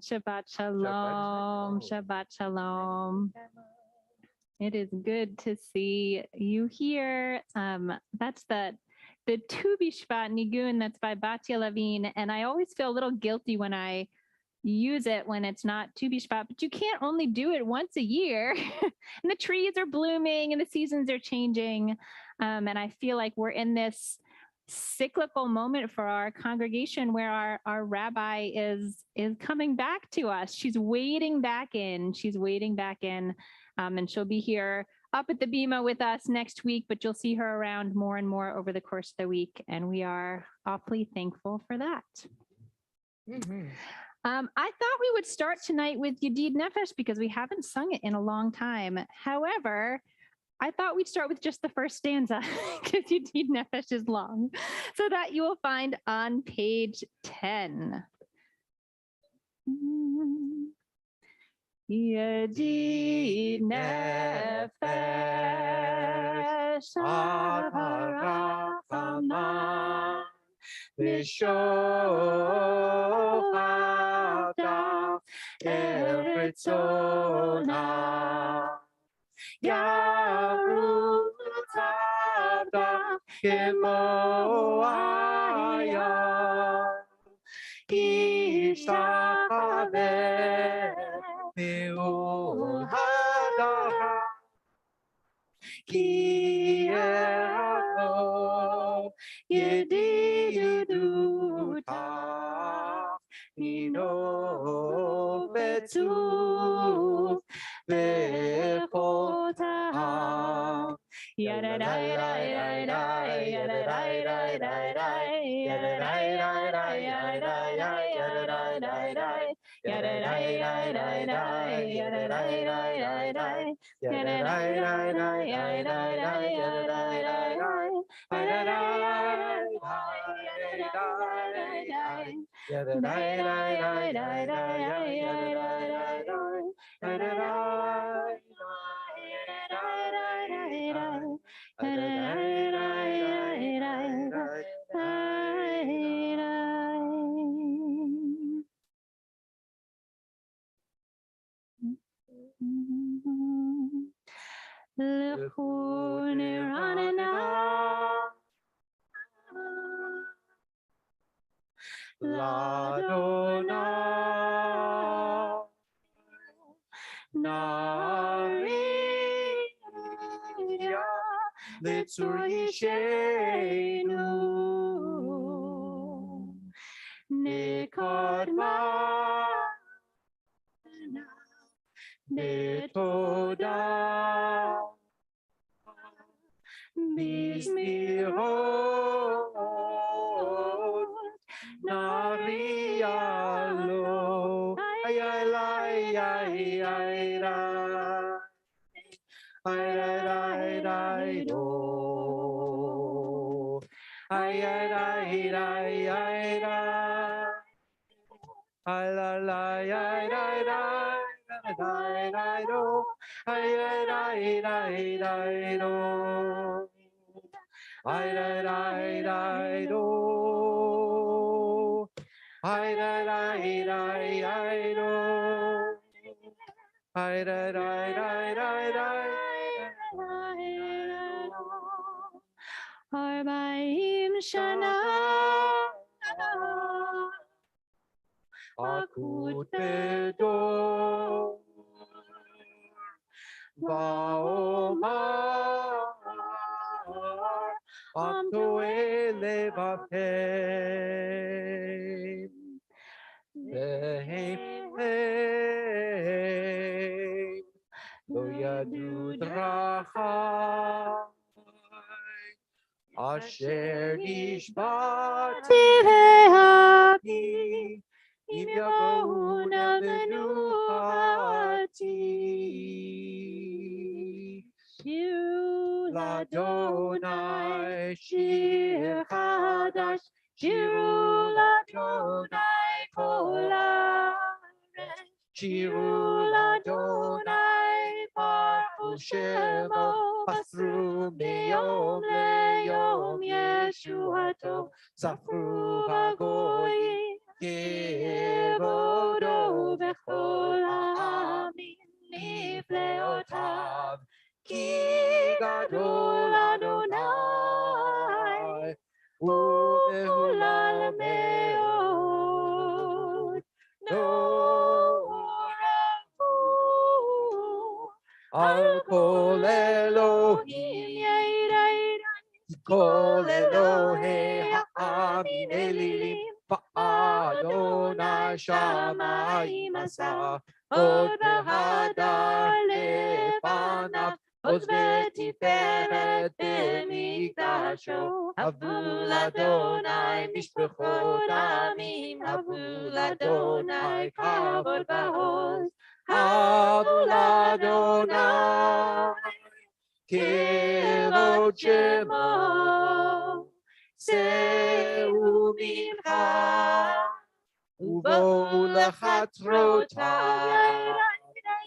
Shabbat shalom, Shabbat shalom. It is good to see you here. That's the Tu B'Shvat Nigun that's by Batya Levine, and I always feel a little guilty when I use it when it's not Tu B'Shvat, but you can't only do it once a year. And the trees are blooming and the seasons are changing, and I feel like we're in this cyclical moment for our congregation where our rabbi is coming back to us. She's wading back in. And she'll be here up at the Bima with us next week, but you'll see her around more and more over the course of the week. And we are awfully thankful for that. Mm-hmm. I thought we would start tonight with Yedid Nefesh because we haven't sung it in a long time. However, I thought we'd start with just the first stanza because Yedid Nefesh is long. So that you will find on page 10. Yedid Nefesh Avarachama V'shochata Eretzona Yarutavda Kemoaya Ishtachave Me'ohadaha Ki Echo Yediduta Ino Betu Vechota Ladona Naria Litzur Yishenu Nikadma Netoda Mizmirot Narialo Arbaim Shana Akut Bedor Vaoma טועה לבבכם, והם לא ידעו דרכי, אשר נשבעתי להביא, אם יבואו נא מנוחתי. שירו לאדוני שיר חדש, שירו לאדוני כל הארץ, שירו לאדוני ברכו שמו, מסרו מיום ליום ישועתו, ספרו בגויים כבודו בכל העמים נפלאותיו, כי גדול אדוני ומהולל מאוד, נורא הוא על כל אלוהים יראה, כל אלוהי העמים אלילים, ואדוני שמיים עשה, עוד והדר לפניו, עוז ותפארת במקדשו. הבו לאדוני משפחות עמים, הבו לאדוני כבוד ועוז, הבו לאדוני כבוד שמו, שאו מנחה ובואו לחצרותיו,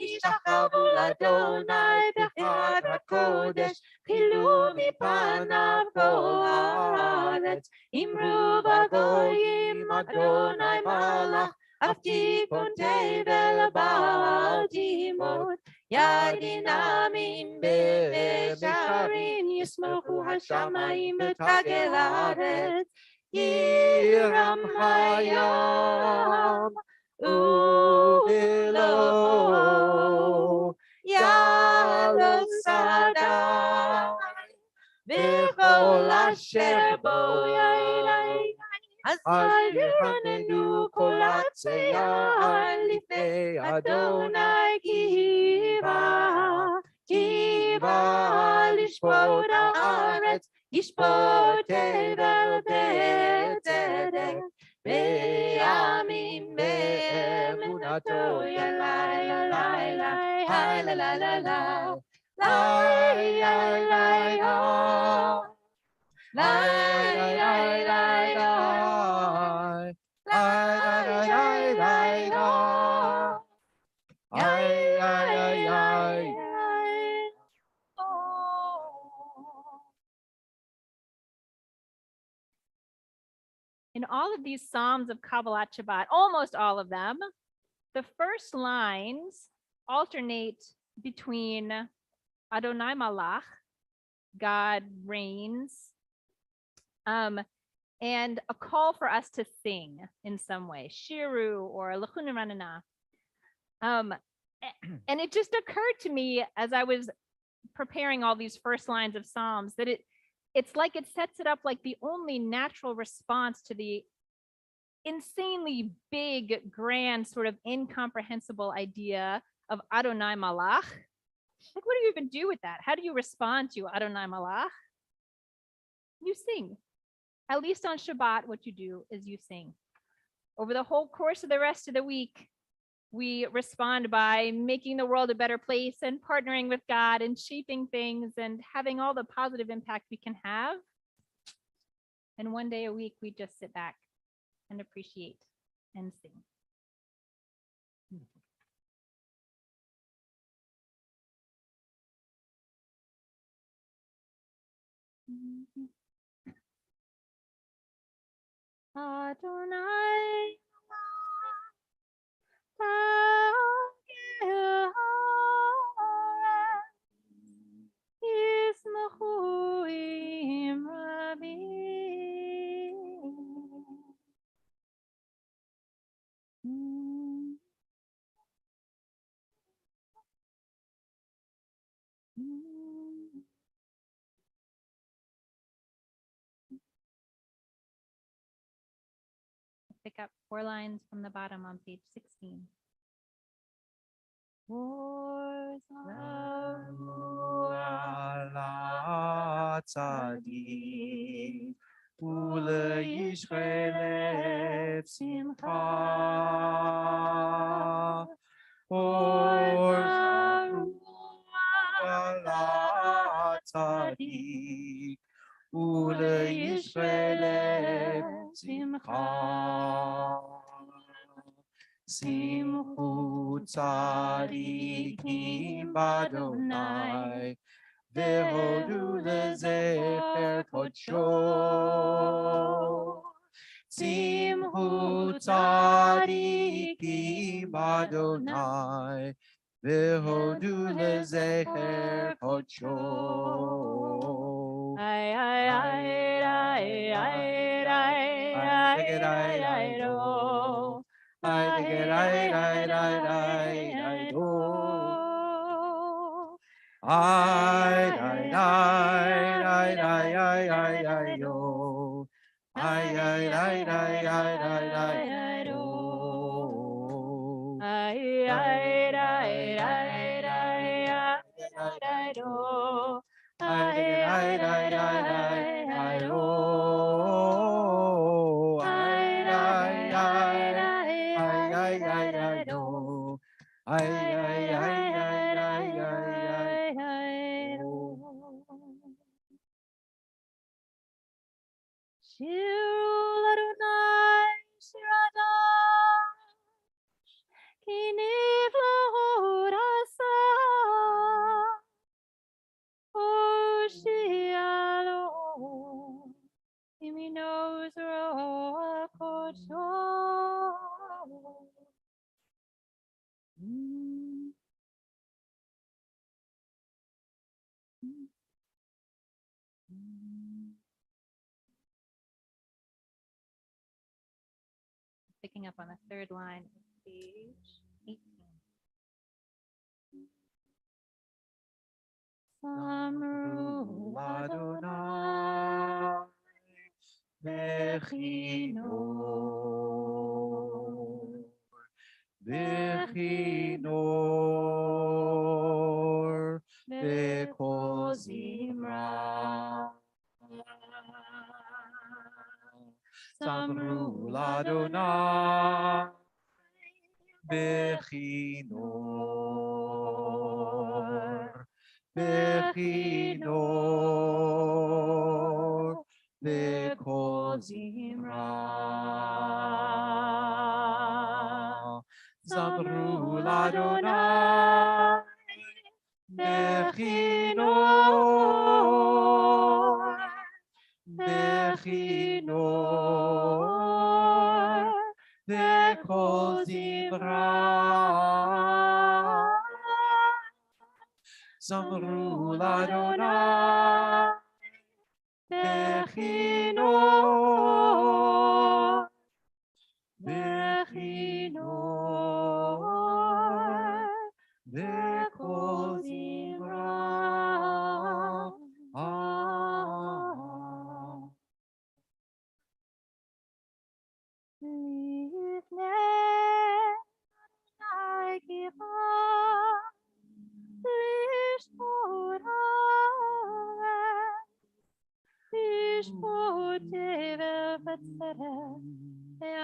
השתחוו לאדוני בחרדת קודש, חילו מפניו כל הארץ, אמרו בגויים אדוני מלך, אף תיכון תבל בעל תימות, ידין עמים במישרים, ישמחו השמיים ותגל הארץ, ירם הים ובלעו, יעלו שדי וכל אשר בו יראה, אז ירננו כל הצייר לפני אדוני, כי בא לשפוט הארץ, ישפוט תבל בצדק, בימים באמונתו ילאי ילאי ילאי ילאי In all of these Psalms of Kabbalat Shabbat, almost all of them, the first lines alternate between Adonai Malach, God reigns, and a call for us to sing in some way, Shiru or Lechunu Ranana. And it just occurred to me as I was preparing all these first lines of Psalms that it's like it sets it up like the only natural response to the insanely big, grand, sort of incomprehensible idea of Adonai Malach. Like, what do you even do with that? How do you respond to Adonai Malach? You sing. At least on Shabbat, what you do is you sing. Over the whole course of the rest of the week, we respond by making the world a better place and partnering with God and shaping things and having all the positive impact we can have. And one day a week, we just sit back and appreciate and sing. Adonai pick up 4 lines from the bottom on page 16. ala tzadik uleishchelef simcha or zaru ala tzadik uleishchelef simcha simchu tzadikim b'Adonai והודו לזכר קודשו. שמחו צדיקים באדוני, והודו לזכר קודשו. Ay, ay, ay, ay, ay, ay, ay, ay, ay, do. Ay, ay, ay, ay, ay, ay, do. Ay, ay, ay, ay, ay, ay, ay, ay, yo. Ay, ay, ay, ay, ay, ay, ay, yo. Ay, ay, ay, ay, ay, ay, do. Ay, ay, ay, ay, ay, ay, yo. Ay, ay, ay, ay, ay, ay, ay, yo. Ay, ay, ay, ay, ay, ay, ay, yo. Shirul Adonai Shiradash Ki niflaot asa Hoshialo Iminos roa kocho Picking up on the third line of page 18. Samru Adonai Bechinor Bechinor Bechol Zimra Samru Adonai Bechinor Bechinor Bechol Zimra Zamru Adonai Bechinor Bechinor Bechol Zimra Zamru Adonai Bechinor Bechinor Bechol Zimra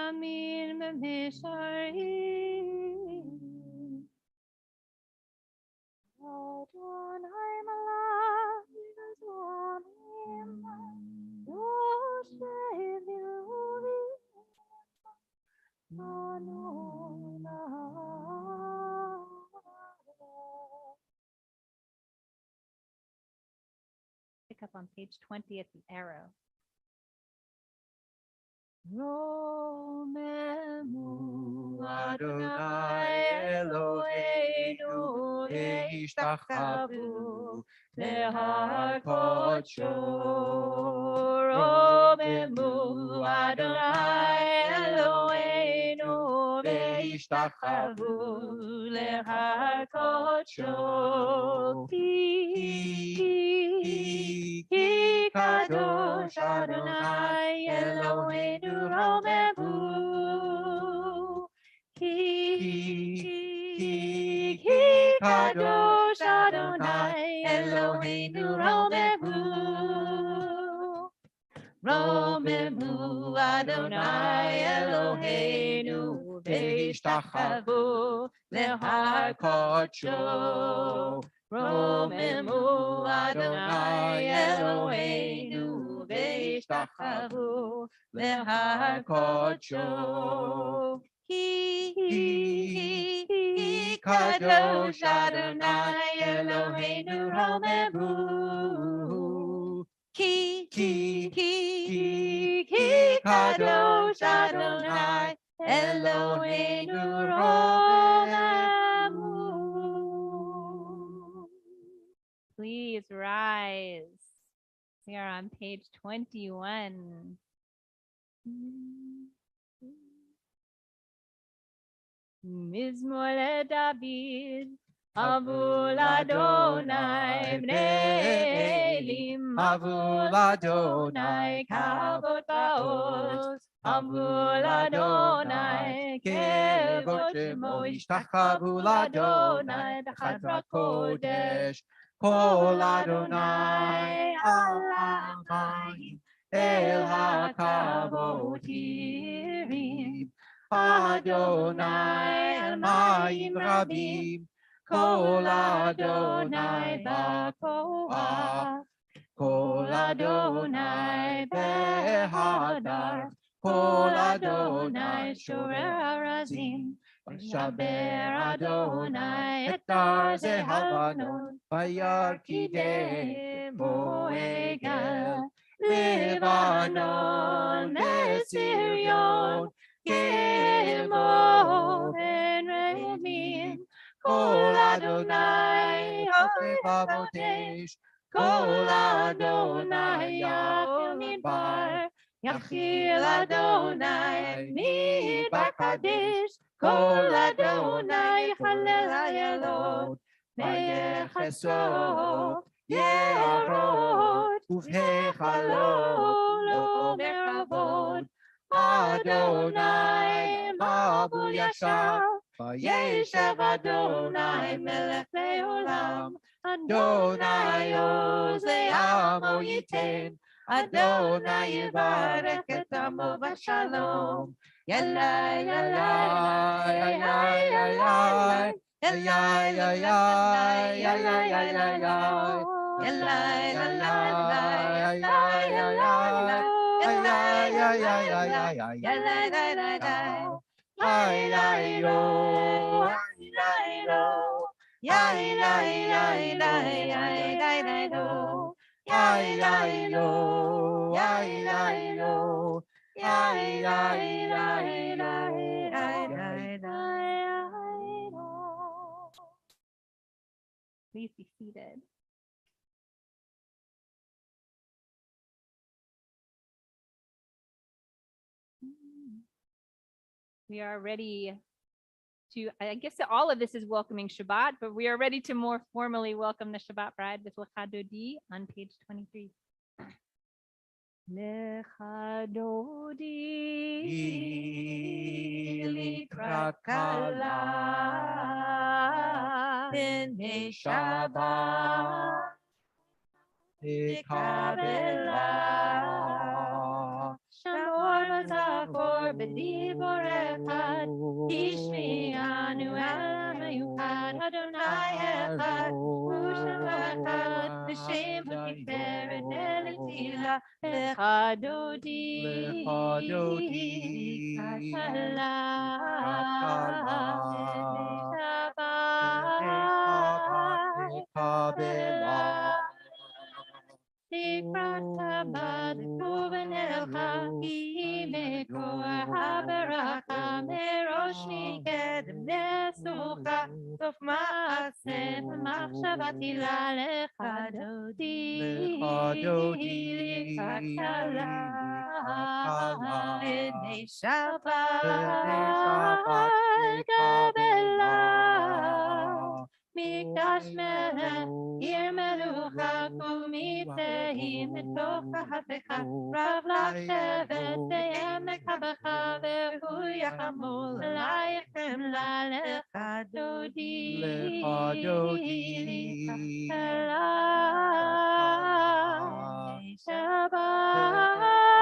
Amin b'misharim Adonai malach v'zonim Yoshev v'lovim Pick up on page 20 at the arrow. Romemu Adonai Eloheinu Eishtachavu Lehar Kodsho Romemu Adonai Eloheinu Eishtachavu Lehar Kodsho Ki Kadosh Adonai Eloheinu Romemu רוממו אדוני אלוהינו והשתחוו להר קודשו. רוממו אדוני אלוהינו והשתחוו להר קודשו. כי קדוש אדוני אלוהינו רוממו. כי קדוש אדוני אלוהינו רוממו. Please rise. We are on page 21. Mizmor David, Avul Adonai, Bnei Elim, Avul Adonai Kavod Baoz, Avul Adonai, Kevod Shemo Ishtachavu Adonai B'chadra Kodesh. Kol Adonai al hamayim el hakavod hirim. Adonai al mayim rabim. Kol Adonai b'koach. Kol Adonai behadar. Kol Adonai shorer arazim. Shaber Adonai et arze havanon. Vayarkideh boegel. Lebanon Sirion. Kemo ben Remim. Kol Adonai Havodesh. Kol Adonai Yachil Midbar. Yachil Adonai Midbar Kadesh. Kol Adonai Chalel Hayalot. Ve'yecheso Ye'arot. Uv'hechalot lo meravot. Adonai Mabul Yashav. Vayeshav Adonai Melech Leolam. Adonai Oz Le'amo Yiten. Adonai Yivarech et Amo V'Shalom. Yalai, yalai, yalai, yalai, yalai, yalai, yalai, yalai, yalai, Please be seated. We are ready to, I guess all of this is welcoming Shabbat, but we are ready to more formally welcome the Shabbat bride with Lecha Dodi on page 23. Lecha Dodi likrat kala b'nei Shabbat Kabbalat. Shamor v'zachor b'dibor echad. Tishmi'anu elam hayuchad. Adonai echad. Ushem echad. L'shem ha'tiferet elitila. Lecha Dodi likrat kala b'nei Shabbat. Likrat Kabbalat Kuven Elcha Imekor HaBaraka Merosh Mikedem Nesucha Sof Ma'aseh Machshavat Hila Lecha Dodi Likrat Kala B'nei Shabbat Kabbalat Mikdash Melech Ir Melucha Kumitzehim Etov Kahatecha Rav Lachshevet Be'emek Habecha Ve'hu Yachamol Alaychem Lalecha Dodi Likrat Shabbat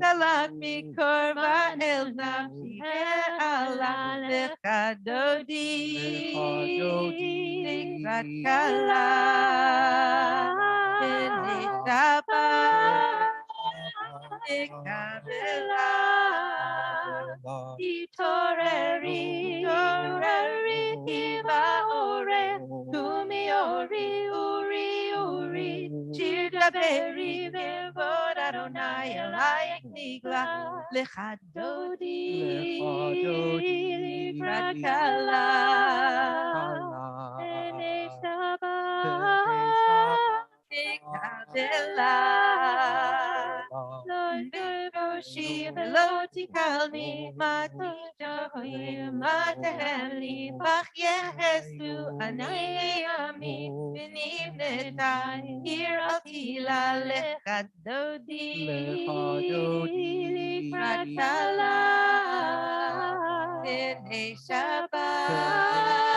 talak mikorba el nafshi ala lecha dodi likrat kala b'nei Shabbat Kabbalat Itoreri Iva Ore Tumi Ori Uri Uri Shir Daberi Vevod Adonai Elayek Nigla Lecha Dodi Likrat Kala B'nei Shabbat Kabbalat Shiv lo tikalni mati johi mataheli bach yehesu ani ami beneath netai here atila lechat dodi pratala b'nei Shabbat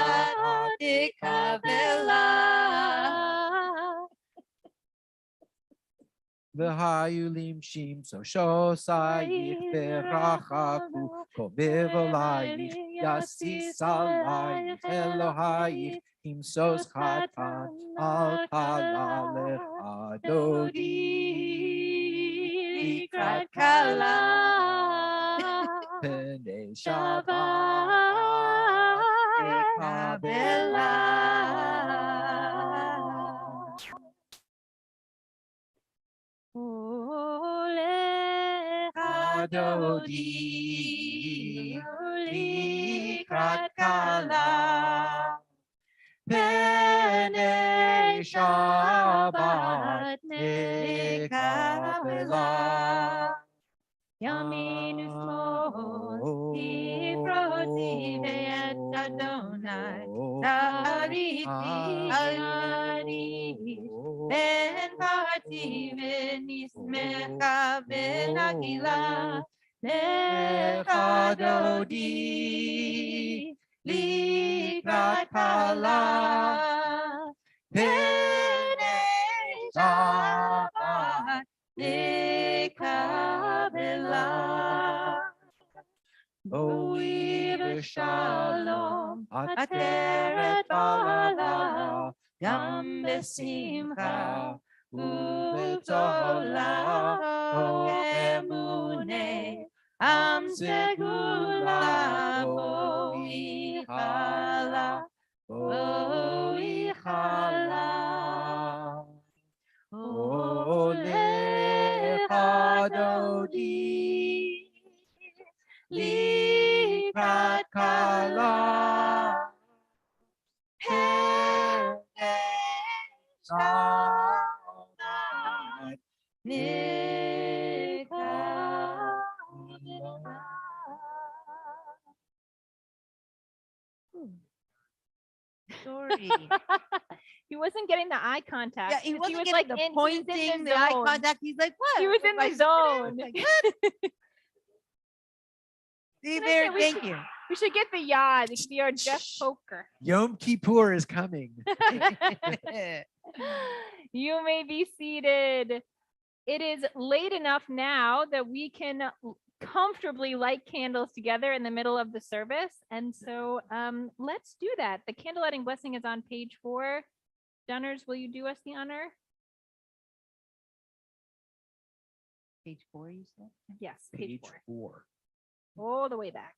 Kabbalat. V'hayulim shim so shosayich v'rachaku koviv olayich yasis alayich Elohayich im sos chatan al kala lecha dodi Likrat kala b'nei Shabbat Kabbalat. Olecha Dodi likrat kala B'nei Shabbat Kabbalat Yamin usmol Tifroti ve'et Adonai Tariti Ben parti ve'nismecha ve'nagila Lecha dodi likrat kala B'nei Shabbat Kabbalat. Boi v'shalom ateret bala Gam besimcha u'b'tola Emunei am segula boi chala Olecha dodi likrat kala B'nei Shabbat Sorry. He wasn't getting the eye contact. Yeah, he 'cause wasn't was getting the he was in pointing, the the eye zone. contact. He's like, what? He was in the zone. See, Listen, Mary, we thank should- you. We should get the yard. It could be our Jeff Poker. Yom Kippur is coming. You may be seated. It is late enough now that we can comfortably light candles together in the middle of the service. And so let's do that. The candle lighting blessing is on page 4. Dunners, will you do us the honor? Page 4, you said? Yes, page 4. 4. All the way back.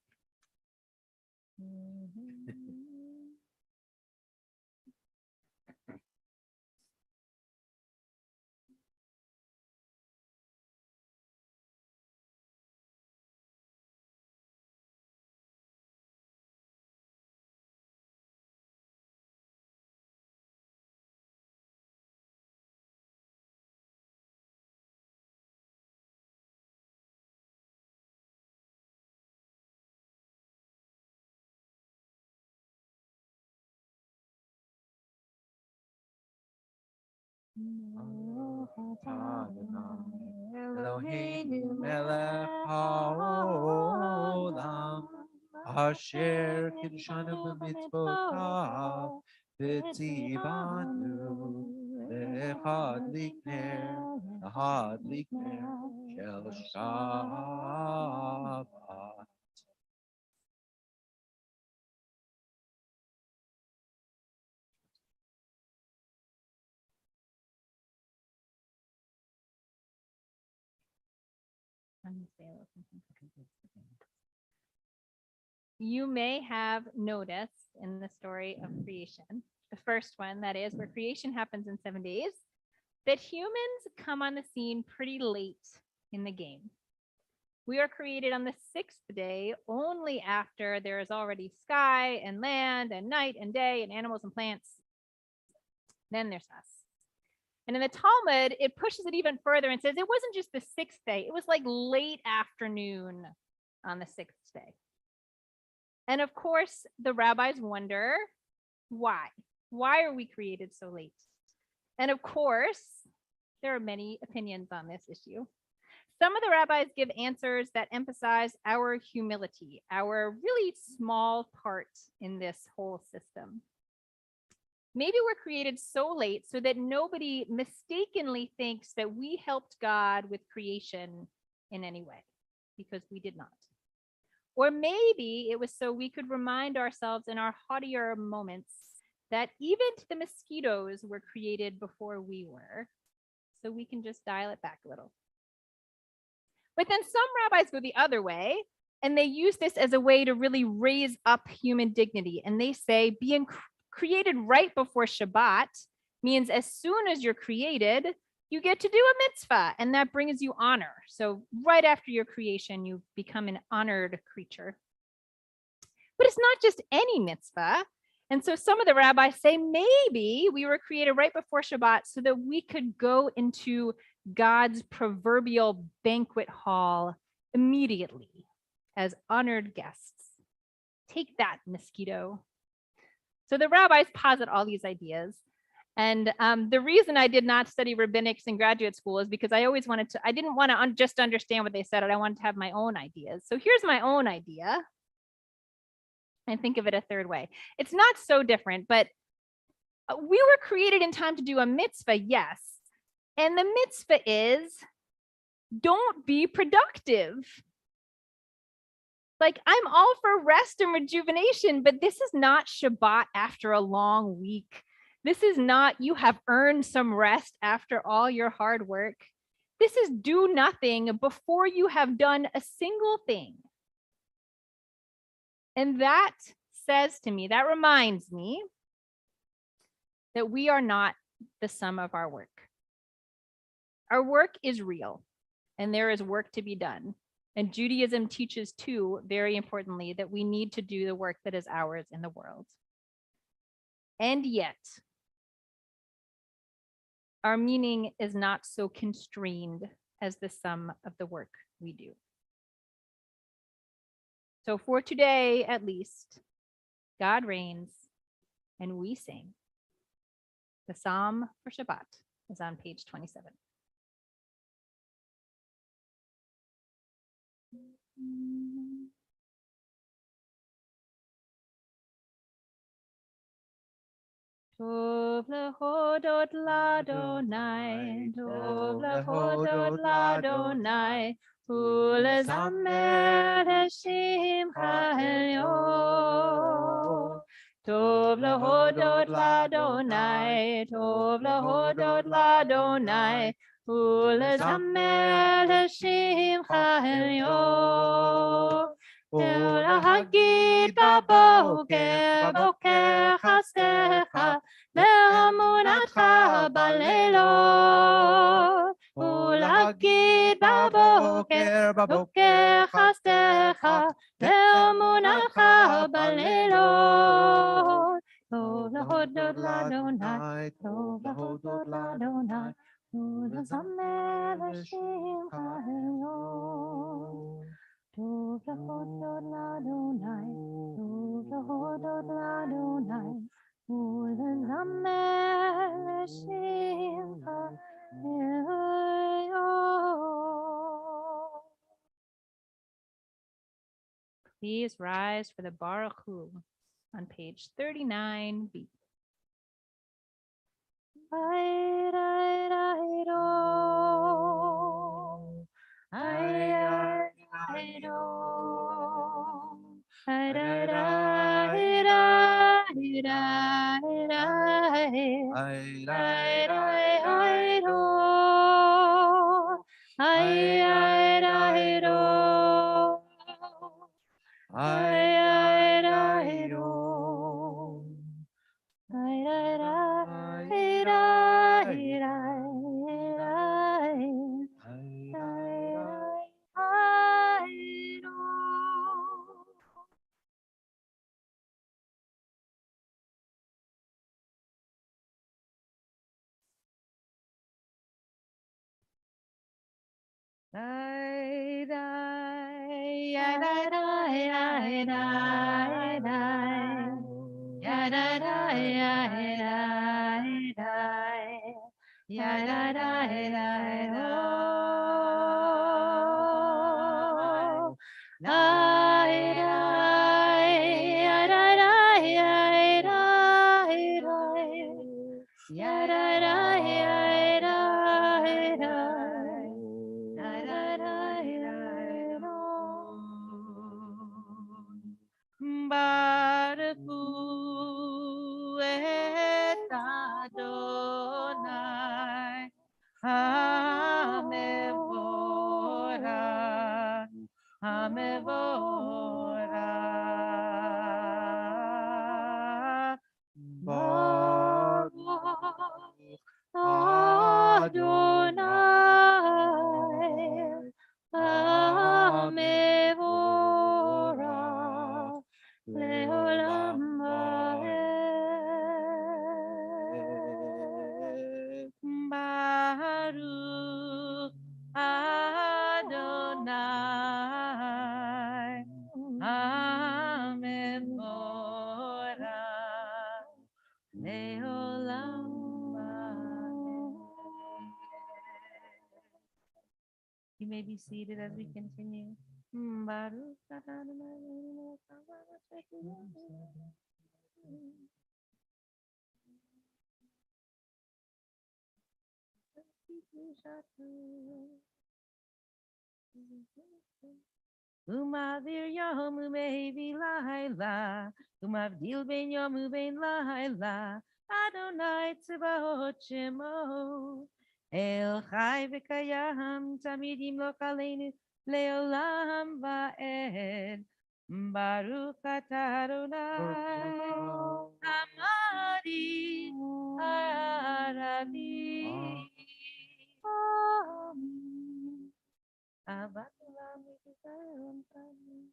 Eloheinu melech haolam asher kiddushanu b'mitzvotav v'tzivanu Lechadlik ner, lahadlik ner, shel Shabbat. You may have noticed in the story of creation, the first one, that is, where creation happens in 7 days, that humans come on the scene pretty late in the game. We are created on the 6th day, only after there is already sky and land and night and day and animals and plants. Then there's us. And in the Talmud, it pushes it even further and says it wasn't just the 6th day, it was like late afternoon on the 6th day. And of course, the rabbis wonder why? Why are we created so late? And of course, there are many opinions on this issue. Some of the rabbis give answers that emphasize our humility, our really small part in this whole system. Maybe we're created so late so that nobody mistakenly thinks that we helped God with creation in any way, because we did not. Or maybe it was so we could remind ourselves in our haughtier moments that even the mosquitoes were created before we were, so we can just dial it back a little. But then some rabbis go the other way, and they use this as a way to really raise up human dignity. And they say being created right before Shabbat means as soon as you're created, you get to do a mitzvah, and that brings you honor. So right after your creation, you become an honored creature. But it's not just any mitzvah. And so some of the rabbis say maybe we were created right before Shabbat so that we could go into God's proverbial banquet hall immediately as honored guests. Take that, mosquito. So the rabbis posit all these ideas. And the reason I did not study rabbinics in graduate school is because I didn't want to just understand what they said, and I wanted to have my own ideas. So here's my own idea. And think of it a third way. It's not so different, but we were created in time to do a mitzvah, yes. And the mitzvah is don't be productive. Like, I'm all for rest and rejuvenation, but this is not Shabbat after a long week. This is not you have earned some rest after all your hard work. This is do nothing before you have done a single thing. And that says to me, that reminds me that we are not the sum of our work. Our work is real, and there is work to be done. And Judaism teaches too, very importantly, that we need to do the work that is ours in the world. And yet, our meaning is not so constrained as the sum of the work we do. So for today, at least, God reigns and we sing. The Psalm for Shabbat is on page 27. Tov lehodot l'Adonai, Tov lehodot l'Adonai, ולזמר לשמך העליון. טוב להודות לאדוני, טוב להודות לאדוני, ולזמר לשמך העליון. ולהגיד בבוקר, בוקר חסדך, ואמונתך בלילות. ולהגיד בבוקר, בוקר חסדך, ואמונתך בלילות. טוב להודות לאדוני, טוב להודות לאדוני, ולזמר לשמך העליון. טוב להודות לאדוני, טוב להודות לאדוני, ולזמר לשמך העליון. Please rise for the Baruch Hu on page 39b. Baruch et Adonai Hamevorach Hamevorach Baruch Adonai Hamevorach Leolam Vaed. Baruch Adonai Hamevorach Leolam Vaed. You may be seated as we continue. Baruch Adonai. Umavir yom umevi laila, umavdil ben yom uben laila, Adonai tzvaot shemo, El chai v'kayam tamidim lo kalenu leolam va'ed, Baruch atah Adonai, Amari Arabi. Amen. Avat olam v'yisrael amen.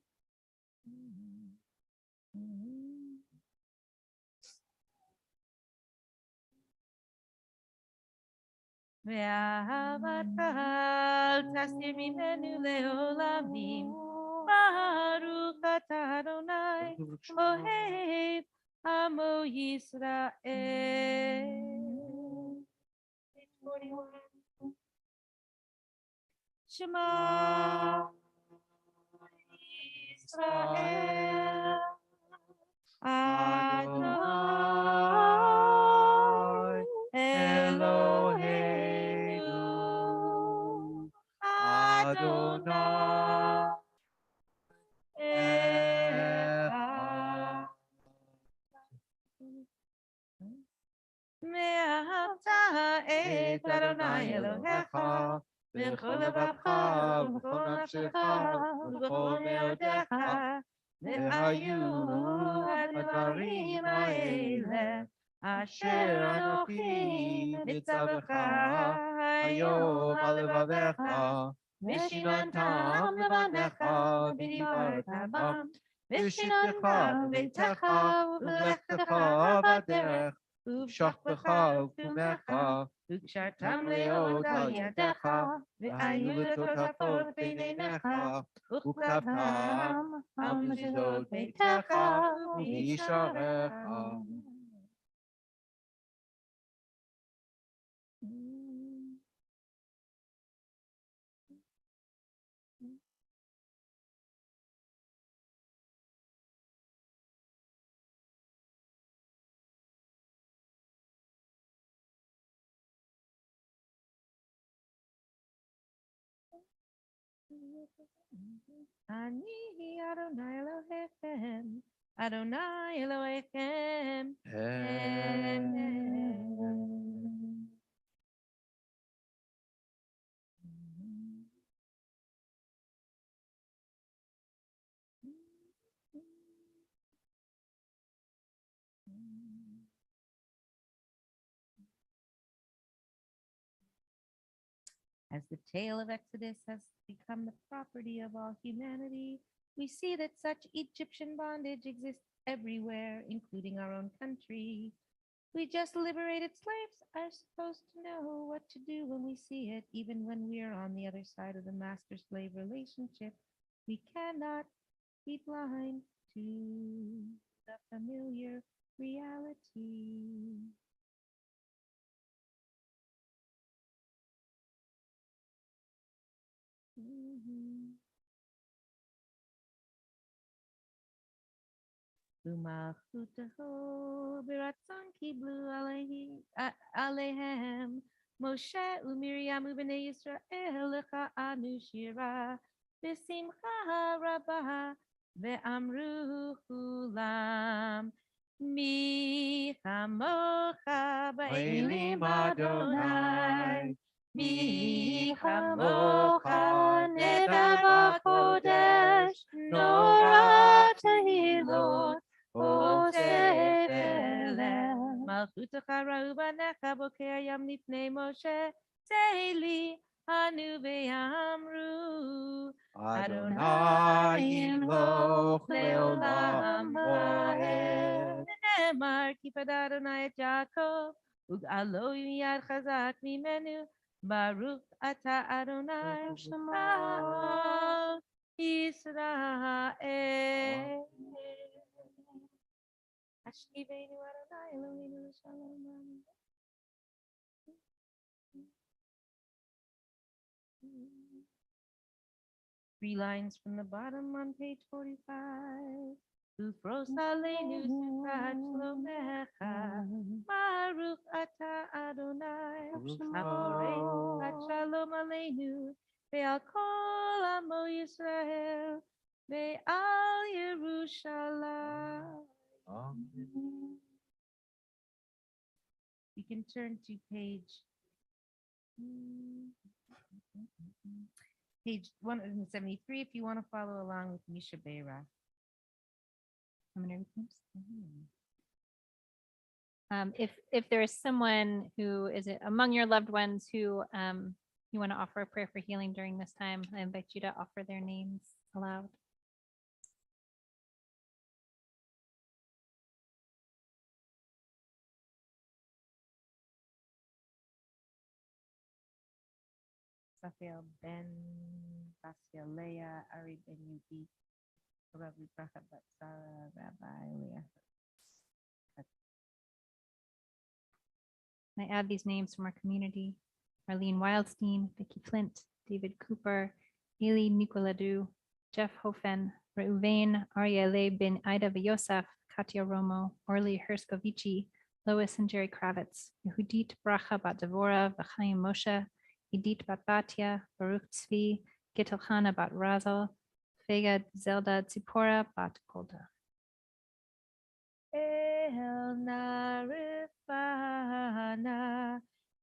Ve'ahavat kahal tasir mimenu leolamim. Baruch atah Adonai ohev amo Yisrael. Shema Yisrael Adonai Eloheinu Adonai Echad. Ve'ahavta et Adonai Elohecha b'chol levacha ובכל נפשך ובכל מאודיך והיו הדברים האלה אשר אנוכי מצווך היום על לבביך ושיננתם לבניך ודיברת בם ושבתך בביתך ובלכתך בדרך ובשוכבך ובקומך וקשרתם לאות על ידיך והיו לטוטפות בין עיניך וכתבתם על מזוזות ביתך ובישעריך. Ani Adonai Elohim, Adonai Elohim. As the tale of Exodus has become the property of all humanity, we see that such Egyptian bondage exists everywhere, including our own country. We just liberated slaves are supposed to know what to do when we see it, even when we are on the other side of the master-slave relationship. We cannot be blind to the familiar reality. Umalchutaho biratzon kiblu alehem Moshe uMiriam ubnei Yisrael lecha anu shira b'simcha rabah ve'amru kulam mi chamocha ba'elim Adonai mi chamocha neder b'kodesh nora tehilot Malchutecha ra'ubanecha boker yam lifnei Moshe Teili anu ve'amru Adonai Yimloch le'olam le'olam va'ed. Ne'emar kipad Adonai et Yaakov ug'alo miyad chazak mimenu Baruch ata Adonai Shema Yisrael. Ashkivenu Adonai Eloheinu Shalom. 3 lines from the bottom on page 45. Ufros aleinu sukat shlomecha, Baruch ata Adonai, Aporei at shalom aleinu, ve'al kol amo Yisrael, ve'al Yerushalayim. You can turn to page 173 if you want to follow along with Misha Beira. If there is someone who is among your loved ones who you want to offer a prayer for healing during this time, I invite you to offer their names aloud. Rafael Ben, Basia Leah, Ari Ben Yubi, Rabbi Bracha Batsara, Rabbi Leah. I add these names from our community: Marlene Wildstein, Vicki Flint, David Cooper, Eli Nicoladu, Jeff Hofen, Reuven Ariele bin Ida Yosef, Katya Romo, Orly Herskovici, Lois and Jerry Kravitz, Yehudit Bracha Bat Devora, V'chaim Moshe, Edith Bat Batya, Baruch Tzvi, Gitelchana Bat Razel, Fega Zelda Tzipora Bat Golda. El Narifana,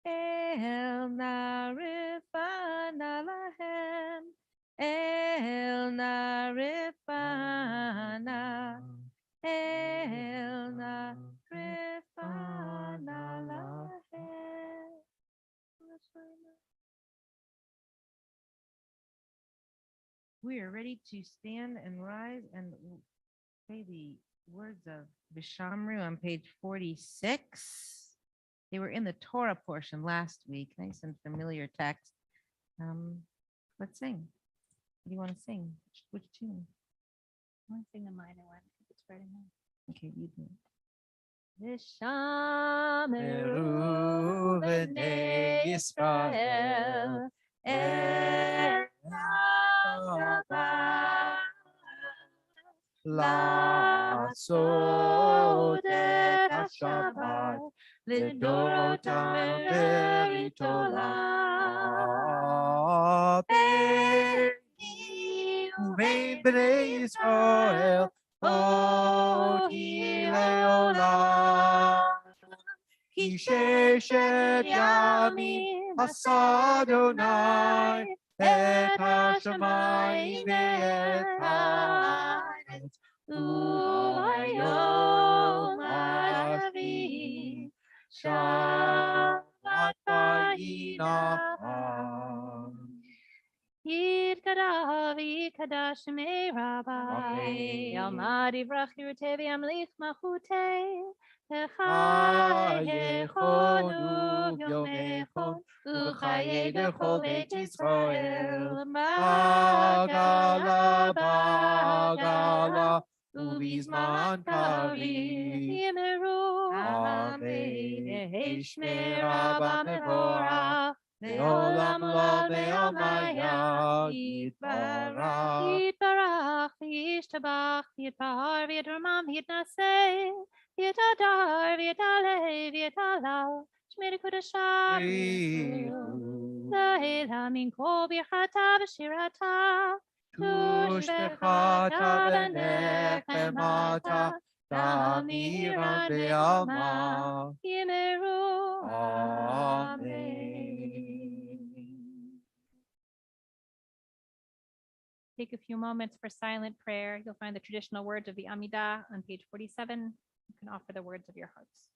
El Narifana Lahem, El Narifana, El Narifana Lahem. We are ready to stand and rise and say the words of Vishamru on page 46. They were in the Torah portion last week. Nice and familiar text. Let's sing. What do you want to sing? Which tune? I want to sing the minor one because it's Friday night. Okay, you do. Vishameru b'nei Yisrael el לעשות את השבת לדורותם ברית עולם. Amen b'nei Yisrael, oti leolam. Ki sheshet yamim asa Adonai et hashamayim ve'et haaretz u'bayom hashvi Shabbat vayinacham. Yitkadav Yikadash me Rabbi Amen. Yalmad Yivrach Yiruteh V'Yamlich Machuteh Chayechonu Yomechon Uchaye Bechol Beit Yisrael Bagala Bagala Ubizman Karim Yimeru Amen Yeheshme Rabba Mevorach Leolam lo me'omaya Yitbarach Yitbarach Yishtabach Yitbahar Yitramam Yitnaseh Yitadar Yitalev Yitalal Shmir Kudasham Lahela Min Kol Birchata B'Shirata Tushbechata Benechemata Tamiran Be'alma Yimeru Amen. Take a few moments for silent prayer. You'll find the traditional words of the Amidah on page 47. You can offer the words of your hearts.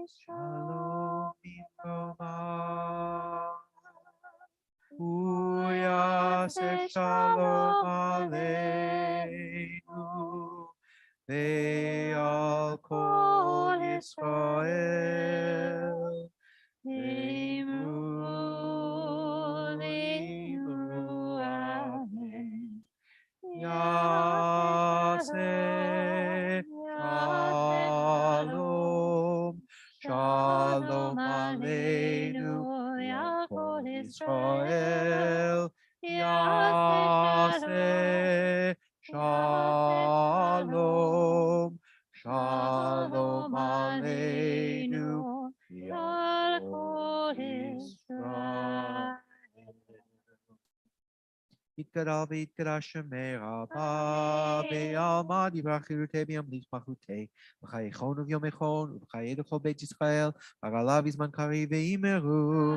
Shalom Mikroma Uyase Shalom Aleinu Ve'al Kol Yisrael Ve'imru Amen Yaseh Shalom Shalom Aleinu Yachol Yisrael Yaseh Shalom Shalom Aleinu Yachol Yisrael יתגדל ויתקדש שמי רבה בעלמא דברה חירותי בימליך מלכותי וחייכון וביומכון ובחיי לכל בית ישראל וגלה בזמן קריב ואמרו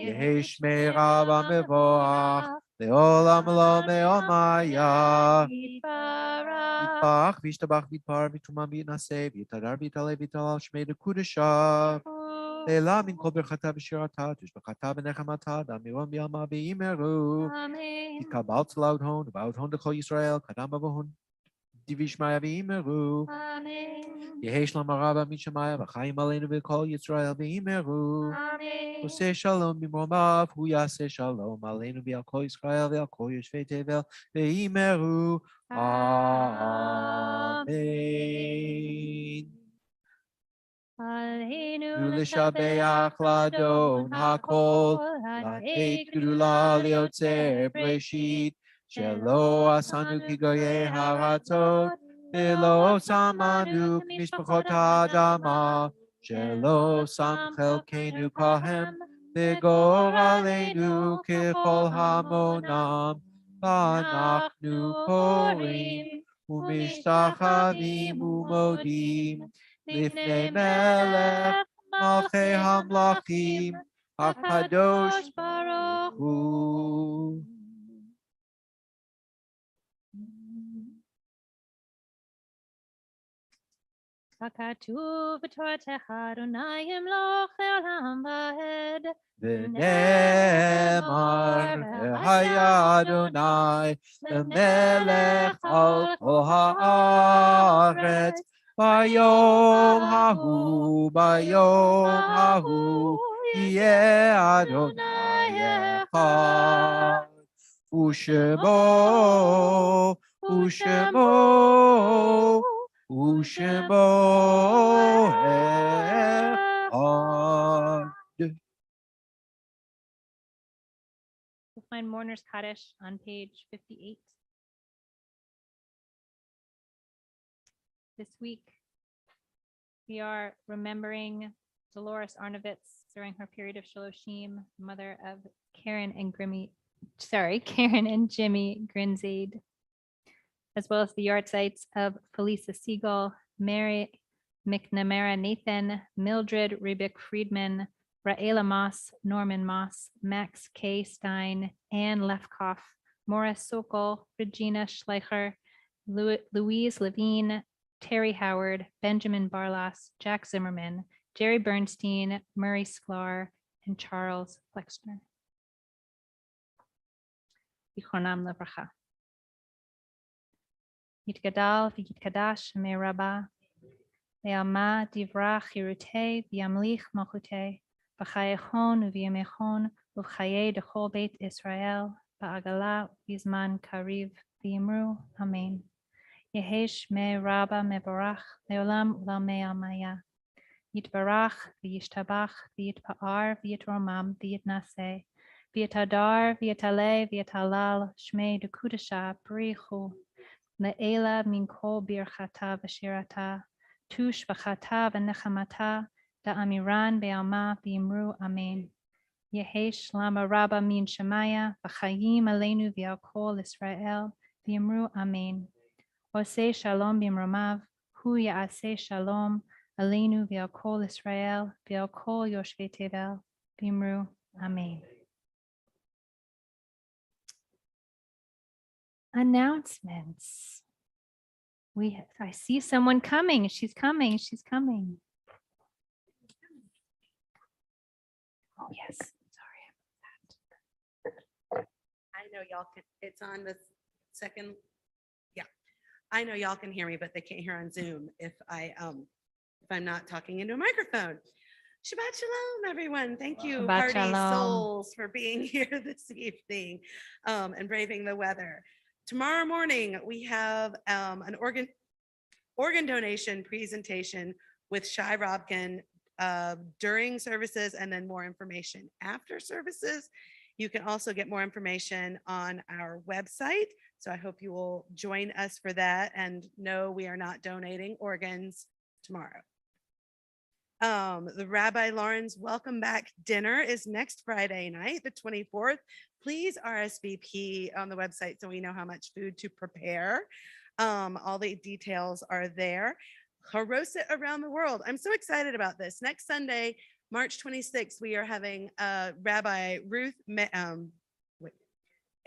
יהי שמי רבה מבורך לעולם לא מעלמיה יתברך וישתבח ויתפאר ויתרומם ויתנשא ויתהדר ויתעלה ויתהלל שמי לקודשה לעילה מן כל ברכתה ושירתה, תשבחתה ונחמתה, דמירון ביעלמה ואמרו. התקבלת לעוד הון, ובעוד הון לכל ישראל, קדם ובהון דיבי שמיה ואמרו. יהי שלום הרבה משמיה, וחיים עלינו וכל ישראל ואמרו. עושה שלום במרומיו, הוא יעשה שלום עלינו ועל כל ישראל ועל כל יושבי תבל, ואמרו. אמן. ולשבח לאדון הכל, לתת גדולה ליוצר בראשית, שלא עשנו כגויי הארצות, ולא שמנו כמשפחות האדמה, שלא שם חלקנו כהם, וגורלנו ככל המונם, ואנחנו קוראים ומשתחווים ומודים. לפני מלך מלכי המלכים, הקדוש ברוך הוא. ככתוב בתורתך, אדוני ימלוך לעולם ועד. ונאמר, והיה אדוני למלך על כל הארץ. ביום ההוא יהיה אדוני אחד, ושמו אחד. We'll find Mourner's Kaddish on page 58. This week, we are remembering Dolores Arnovitz during her period of Shloshim, mother of Karen and Jimmy Grinzade, as well as the yahrzeits of Felisa Siegel, Mary McNamara Nathan, Mildred Ribick Friedman, Raela Moss, Norman Moss, Max K. Stein, Anne Lefkoff, Morris Sokol, Regina Schleicher, Louise Levine, Terry Howard, Benjamin Barlas, Jack Zimmerman, Jerry Bernstein, Murray Sklar, and Charles Flexner. Zichronam Levracha. Yitgadal v'yitkadash me rabba, le'alma divra chirute v'yamlich malchute, v'chayechon u'v'yamechon u'v'chaye dechol beit Israel, ba'agala v'zman kariv v'yimru, amen. Yehesh me rabba meborach leolam ulamei almaya. Yitbarach v'yishtabach v'yitpa'ar v'yitromam v'yitnaseh v'yitadar v'yitale v'yitalal shmei dekudasha b'richu le'ela min kol birchata v'shirata tu shvachata v'nechamata da'amiran be'alma v'yimru amen. Yehesh lama rabba min shemaya v'chayim aleinu v'al kol Israel v'yimru amen. Oseh shalom bimromav, hu ya'aseh shalom, aleinu v'al kol Israel, v'al kol yoshvei tevel, bimru, amen. Announcements. I see someone coming. She's coming. Oh, yes, sorry. I know y'all can, it's on the second. Yeah, I know y'all can hear me, but they can't hear on Zoom if I'm not talking into a microphone. Shabbat shalom, everyone. Thank you, Shabbat Party shalom. Souls, for being here this evening and braving the weather. Tomorrow morning, we have an organ donation presentation with Shai Robkin during services, and then more information after services. You can also get more information on our website. So I hope you will join us for that. And no, we are not donating organs tomorrow. The Rabbi Lauren's Welcome Back dinner is next Friday night, the 24th. Please RSVP on the website so we know how much food to prepare. All the details are there. Haroset around the world. I'm so excited about this. Next Sunday, March 26th, we are having Rabbi Ruth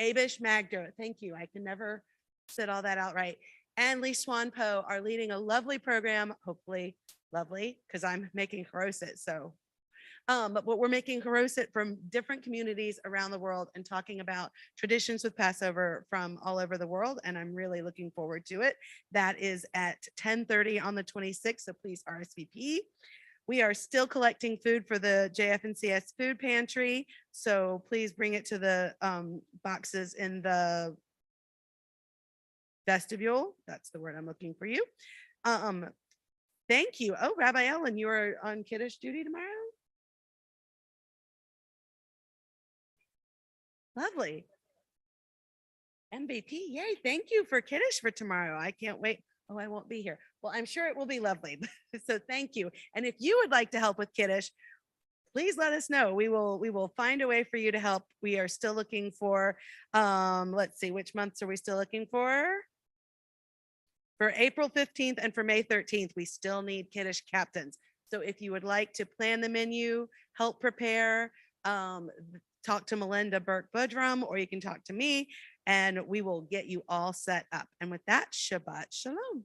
Abish Magda. Thank you. I can never sit all that out right. And Lee Swanpo are leading a lovely program, hopefully lovely, because I'm making Haroset. So, but what we're making Haroset from different communities around the world and talking about traditions with Passover from all over the world. And I'm really looking forward to it. That is at 10:30 on the 26th. So please RSVP. We are still collecting food for the JFNCS food pantry. So please bring it to the boxes in the vestibule. That's the word I'm looking for you. Thank you. Oh, Rabbi Ellen, you are on Kiddush duty tomorrow? Lovely. MVP, yay. Thank you for Kiddush for tomorrow. I can't wait. Oh, I won't be here. Well, I'm sure it will be lovely. So thank you. And if you would like to help with Kiddush, please let us know. We will find a way for you to help. We are still looking for, let's see, which months are we still looking for? For April 15th and for May 13th, we still need Kiddush captains. So if you would like to plan the menu, help prepare, talk to Melinda Burke-Budrum, or you can talk to me, and we will get you all set up. And with that, Shabbat Shalom.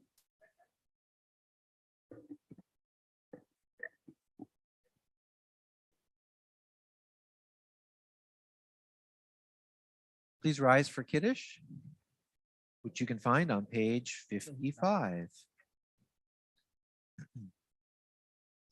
Please rise for Kiddush, which you can find on page 55.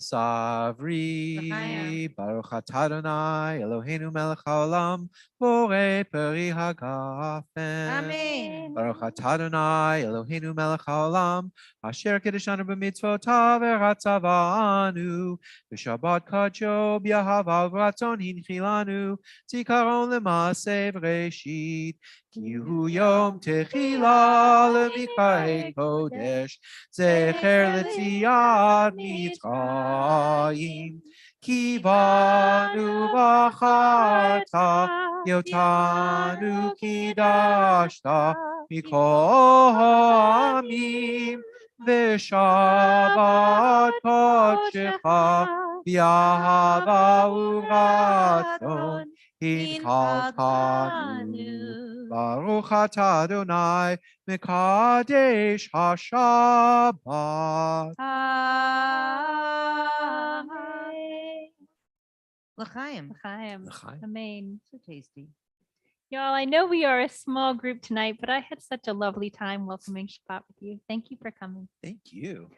Savri, Baruch atah Adonai, Eloheinu melech haolam, borei peri hagafen. Amen. Baruch atah Adonai, Eloheinu melech haolam, asher kiddushanu b'mitzvotav v'ratzavanu, v'shabbat kadsho b'yahava v'ratzon hinchilanu, zikaron l'maaseh v'reshit, ki hu yom techila l'mikra'ei kodesh, zecher l'tziat mitzrayim, ki banu v'acharta, yotanu kidashta, mikol ha'amim, v'shabbat kodshecha, b'yahava u'ratzon, hinchalkanu. Baruch atah Adonai, mekadesh ha-shabbat. L'chaim. L'chaim. L'chaim. Amen. So tasty. Y'all, I know we are a small group tonight, but I had such a lovely time welcoming Shabbat with you. Thank you for coming. Thank you.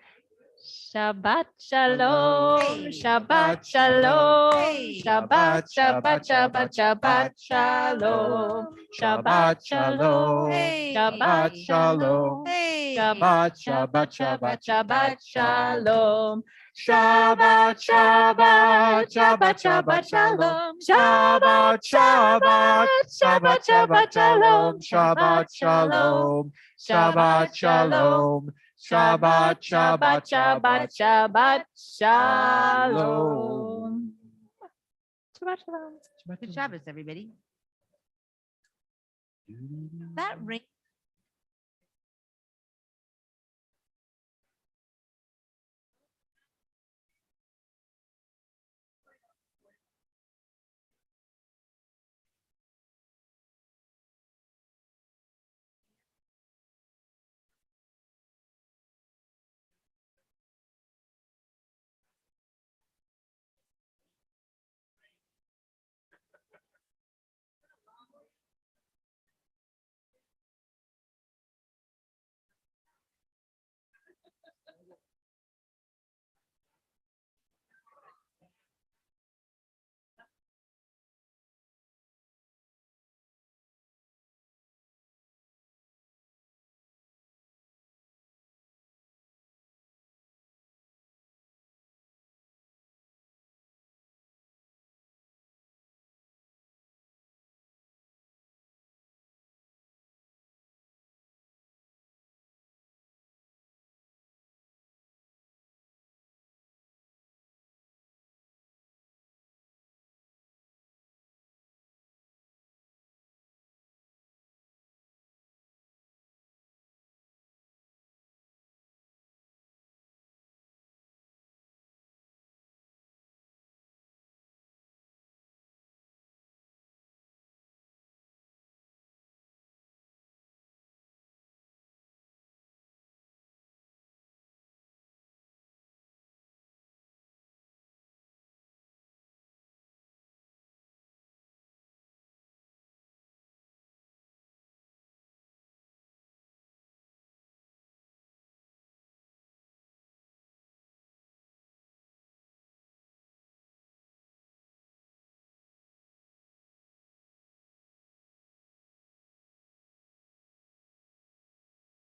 Shabbat shalom, Hey. Shabbat shalom, Hey. Shabbat, Shabbat, Shabbat, Shabbat shalom, Shabbat shalom, Hey. Shabbat shalom, Hey. Shabbat, Shabbat, Shabbat, Shabbat shalom, Shabbat, Shabbat, Shabbat, Shabbat shalom, Shabbat, Shabbat, Shabbat, Shabbat shalom, Shabbat shalom, Shabbat shalom. Shabbat, Shabbat, Shabbat, Shabbat, Shalom. Shabbat, Shalom. Good Shabbos, everybody. That ring